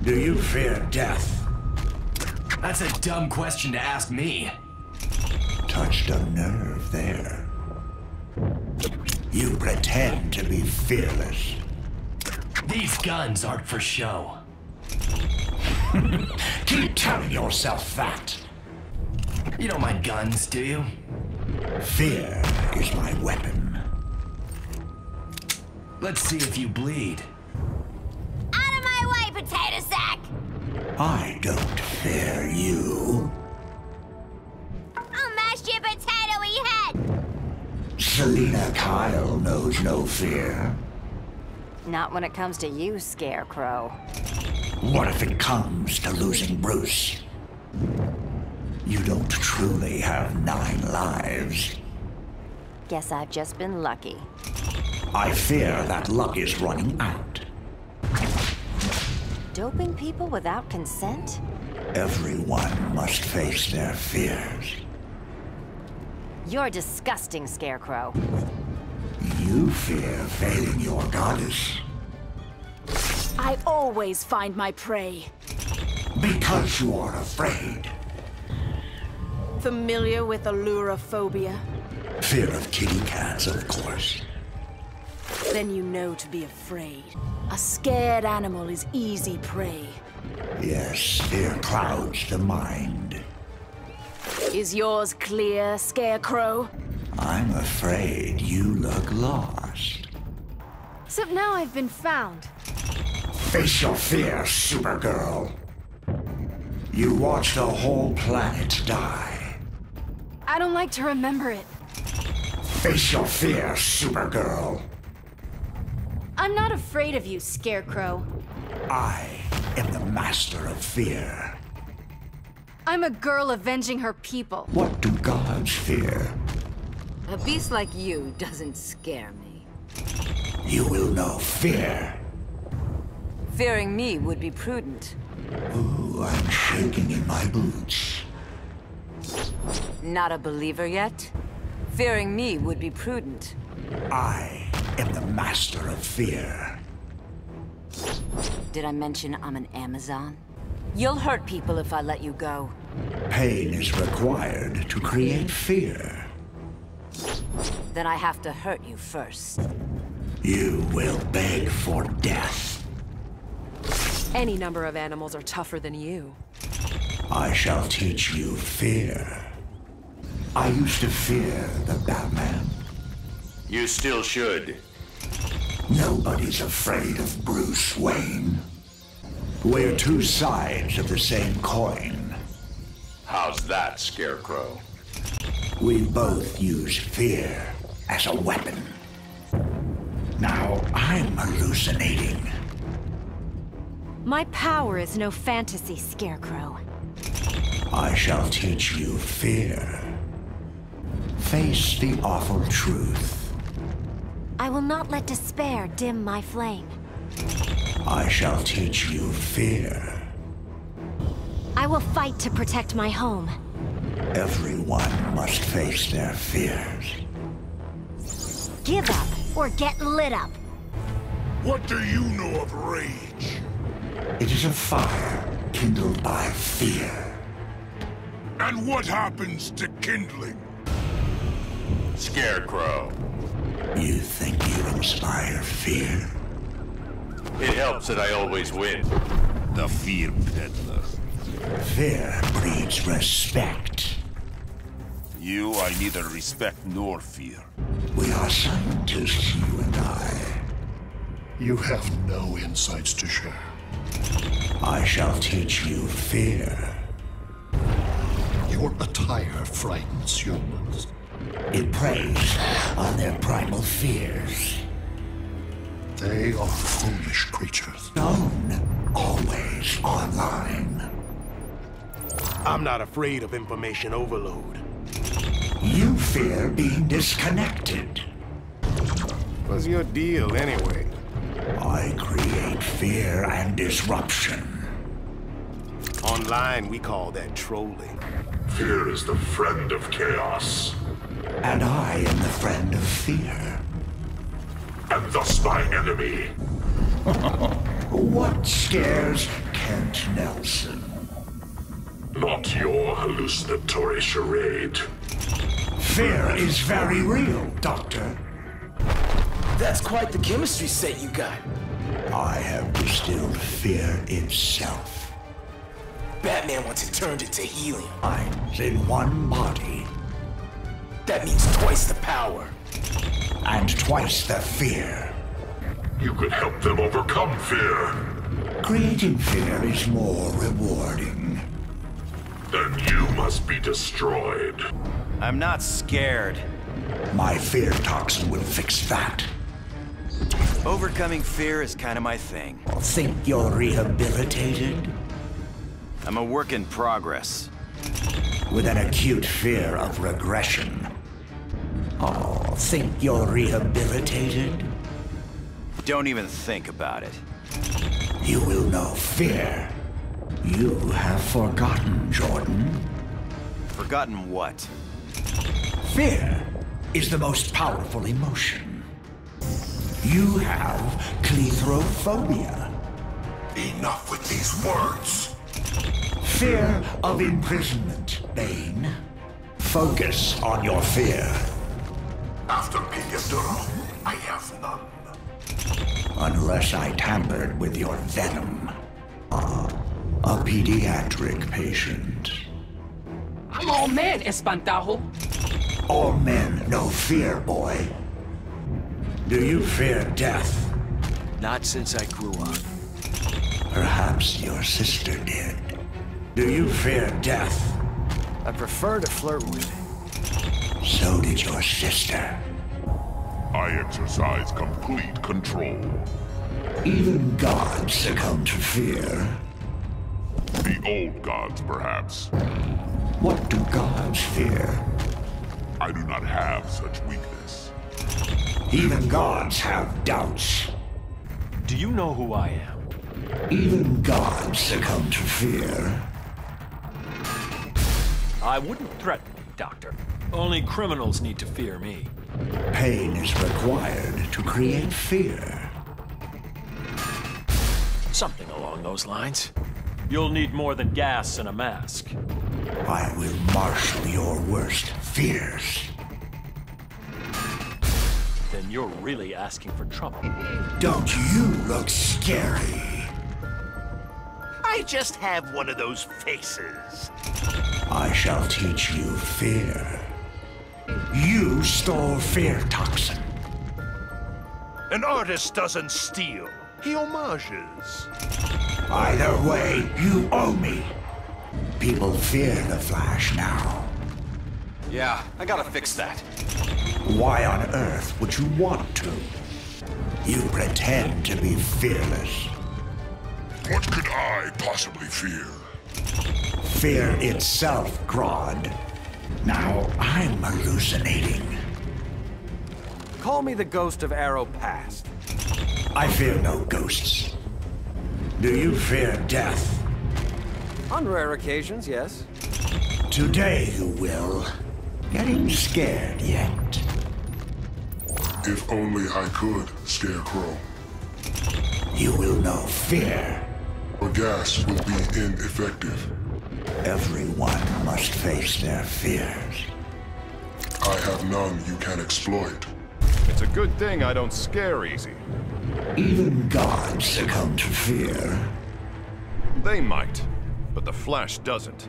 Do you fear death? That's a dumb question to ask me. Touched a nerve there. You pretend to be fearless. These guns aren't for show. Keep telling yourself that. You don't mind guns, do you? Fear is my weapon. Let's see if you bleed. Out of my way, potato sack! I don't fear you. I'll mash your potato-y head! Selina Kyle knows no fear. Not when it comes to you, Scarecrow. What if it comes to losing Bruce? You don't truly have 9 lives. Guess I've just been lucky. I fear that luck is running out. Doping people without consent? Everyone must face their fears. You're disgusting, Scarecrow. You fear failing your goddess. I always find my prey. Because you are afraid. Familiar with allurophobia? Fear of kitty cats, of course. Then you know to be afraid. A scared animal is easy prey. Yes, fear clouds the mind. Is yours clear, Scarecrow? I'm afraid you look lost. Except now I've been found. Face your fear, Supergirl. You watched the whole planet die. I don't like to remember it. Face your fear, Supergirl. I'm not afraid of you, Scarecrow. I am the master of fear. I'm a girl avenging her people. What do gods fear? A beast like you doesn't scare me. You will know fear. Fearing me would be prudent. Ooh, I'm shaking in my boots. Not a believer yet? Fearing me would be prudent. I am the master of fear. Did I mention I'm an Amazon? You'll hurt people if I let you go. Pain is required to create fear. Then I have to hurt you first. You will beg for death. Any number of animals are tougher than you. I shall teach you fear. I used to fear the Batman. You still should. Nobody's afraid of Bruce Wayne. We're two sides of the same coin. How's that, Scarecrow? We both use fear as a weapon. Now I'm hallucinating. My power is no fantasy, Scarecrow. I shall teach you fear. Face the awful truth. I will not let despair dim my flame. I shall teach you fear. I will fight to protect my home. Everyone must face their fears. Give up or get lit up. What do you know of rage? It is a fire kindled by fear. And what happens to kindling? Scarecrow. You think you inspire fear? It helps that I always win. The fear peddler. Fear breeds respect. You I neither respect nor fear. We are scientists, you and I. You have no insights to share. I shall teach you fear. Your attire frightens humans. It preys on their primal fears. They are foolish creatures. Known, always online. I'm not afraid of information overload. You fear being disconnected. What's your deal, anyway? I create fear and disruption. Online, we call that trolling. Fear is the friend of chaos. And I am the friend of fear. And thus my enemy. What scares Lieutenant Nelson. Not your hallucinatory charade. Fear is very real, Doctor. That's quite the chemistry set you got. I have distilled fear itself. Batman wants it turned into helium. Minds in one body. That means twice the power. And twice the fear. You could help them overcome fear. Creating fear is more rewarding. Then you must be destroyed. I'm not scared. My fear toxin will fix that. Overcoming fear is kind of my thing. Think you're rehabilitated? I'm a work in progress. With an acute fear of regression. Oh, think you're rehabilitated? Don't even think about it. You will know fear. You have forgotten, Jordan. Forgotten what? Fear is the most powerful emotion. You have cleithrophobia. Enough with these words. Fear of imprisonment, Bane. Focus on your fear. After Piedra, I have none. Unless I tampered with your venom. A pediatric patient. I'm all man, Espantajo. All men know fear, boy. Do you fear death? Not since I grew up. Perhaps your sister did. Do you fear death? I prefer to flirt with it. So did your sister. I exercise complete control. Even gods succumb to fear. The old gods, perhaps. What do gods fear? I do not have such weakness. Even gods have doubts. Do you know who I am? Even gods succumb to fear. I wouldn't threaten you, Doctor. Only criminals need to fear me. Pain is required to create fear. Something along those lines. You'll need more than gas and a mask. I will marshal your worst fears. Then you're really asking for trouble. Don't you look scary? I just have one of those faces. I shall teach you fear. You stole fear toxin. An artist doesn't steal. He homages. Either way, you owe me. People fear the Flash now. Yeah, I gotta fix that. Why on earth would you want to? You pretend to be fearless. What could I possibly fear? Fear itself, Grodd. Now I'm hallucinating. Call me the ghost of Arrow Past. I fear no ghosts. Do you fear death? On rare occasions, yes. Today you will. Getting scared yet? If only I could, Scarecrow. You will know fear. Or gas will be ineffective. Everyone must face their fears. I have none you can exploit. It's a good thing I don't scare easy. Even gods succumb to fear. They might, but the Flash doesn't.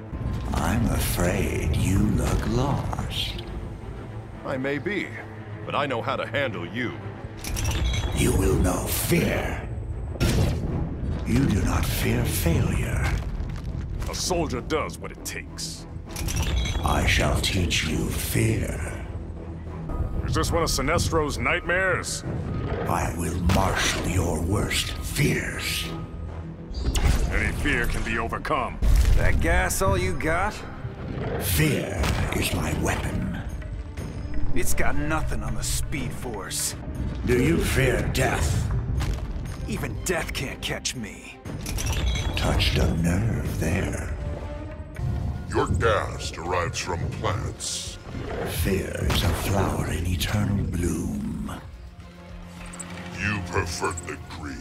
I'm afraid you look lost. I may be, but I know how to handle you. You will know fear. You do not fear failure. A soldier does what it takes. I shall teach you fear. Is this one of Sinestro's nightmares? I will marshal your worst fears. Any fear can be overcome. That gas all you got? Fear is my weapon. It's got nothing on the Speed Force. Do you fear death? Even death can't catch me. Touched a nerve there. Your gas derives from plants. Fear is a flower in eternal bloom. You prefer the green.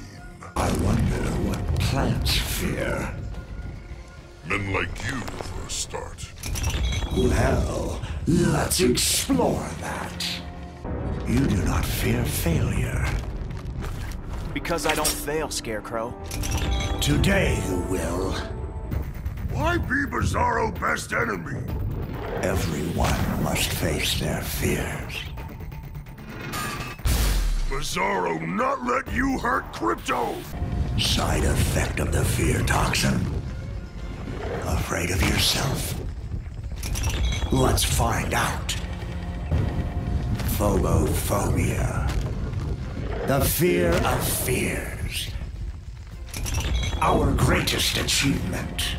I wonder what plants fear. Men like you, for a start. Well, let's explore that. You do not fear failure. Because I don't fail, Scarecrow. Today you will. Why be Bizarro best enemy? Everyone must face their fears. Bizarro not let you hurt Crypto! Side effect of the fear toxin? Afraid of yourself? Let's find out. Phobophobia. The fear of fears. Our greatest achievement.